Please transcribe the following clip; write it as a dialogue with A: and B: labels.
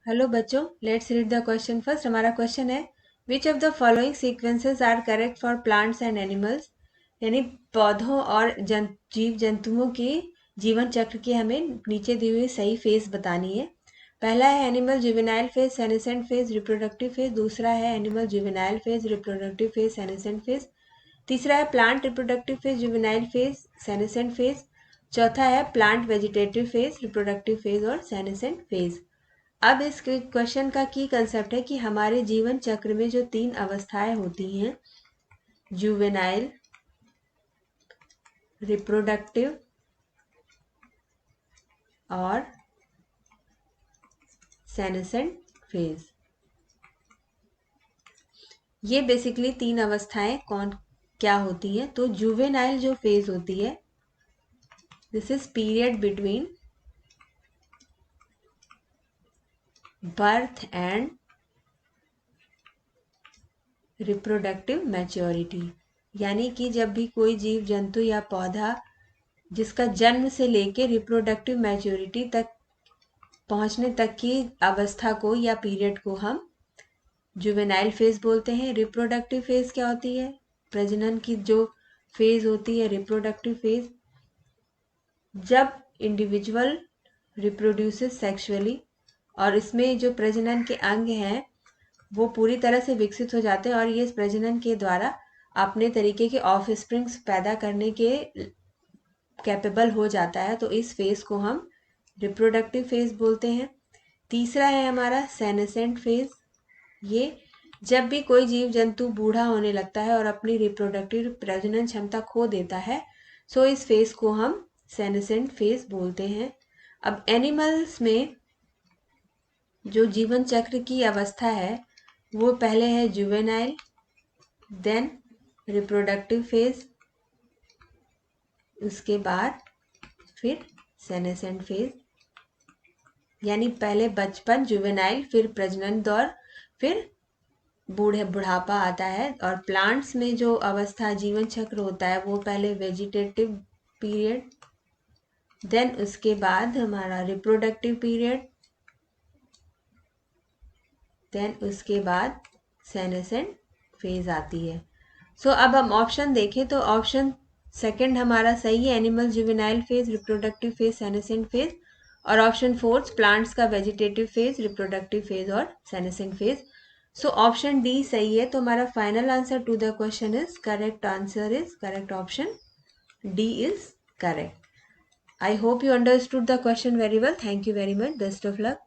A: Hello बच्चों, let's read the question first. हमारा question है which of the following sequences are correct for plants and animals. यानी पौधों और जीव जंतुओं के जीवन चक्र की हमें नीचे दी हुई सही फेज बतानी है। पहला है animal juvenile phase, senescent phase, reproductive phase. दूसरा है animal juvenile phase, reproductive phase, senescent phase. तीसरा है plant reproductive phase, juvenile phase, senescent phase. चौथा है plant vegetative phase, reproductive phase और सेनेसेंट फेज। अब इस क्वेश्चन का की कंसेप्ट है कि हमारे जीवन चक्र में जो 3 अवस्थाएं होती हैं, जुवेनाइल, रिप्रोडक्टिव और सेनेसेंट फेज, ये बेसिकली 3 अवस्थाएं क्या होती हैं। तो जुवेनाइल जो फेज होती है, this is period between birth and reproductive maturity. यानी कि जब भी कोई जीव जंतु या पौधा जिसका जन्म से लेके रिप्रोडक्टिव मैच्योरिटी तक पहुंचने तक की अवस्था को या पीरियड को हम जुवेनाइल फेज बोलते हैं। रिप्रोडक्टिव फेज क्या होती है? प्रजनन की जो फेज होती है, रिप्रोडक्टिव फेज, जब इंडिविजुअल रिप्रोड्यूसेस सेक्सुअली और इसमें जो प्रजनन के अंग हैं वो पूरी तरह से विकसित हो जाते हैं और ये प्रजनन के द्वारा अपने तरीके के ऑफ स्प्रिंग्स पैदा करने के कैपेबल हो जाता है। तो इस फेज को हम रिप्रोडक्टिव फेज बोलते हैं। तीसरा है हमारा सेनेसेंट फेज। ये जब भी कोई जीव जंतु बूढ़ा होने लगता है और अपनी रिप्रोडक्टिव प्रजनन क्षमता खो देता है, सो इस फेज को हम सेनेसेंट फेज बोलते हैं। अब एनिमल्स में जो जीवन चक्र की अवस्था है वो पहले है जुवेनाइल, देन रिप्रोडक्टिव फेज, उसके बाद फिर सेनेसेंट फेज। यानी पहले बचपन, जुवेनाइल, फिर प्रजनन दौर, फिर बुढ़ापा आता है। और प्लांट्स में जो अवस्था जीवन चक्र होता है वो पहले वेजिटेटिव पीरियड, देन उसके बाद हमारा रिप्रोडक्टिव पीरियड, देन उसके बाद सेनेसेंट फेज आती है। सो अब हम ऑप्शन देखें तो ऑप्शन सेकंड हमारा सही है, animal juvenile phase, reproductive phase, senescent phase. और ऑप्शन फोर्थ प्लांट्स का वेजिटेटिव फेज, रिप्रोडक्टिव फेज और senescent phase. So option D सही है। तो हमारा final answer to the question is correct answer is correct option D is correct. I hope you understood the question very well. Thank you very much. Best of luck.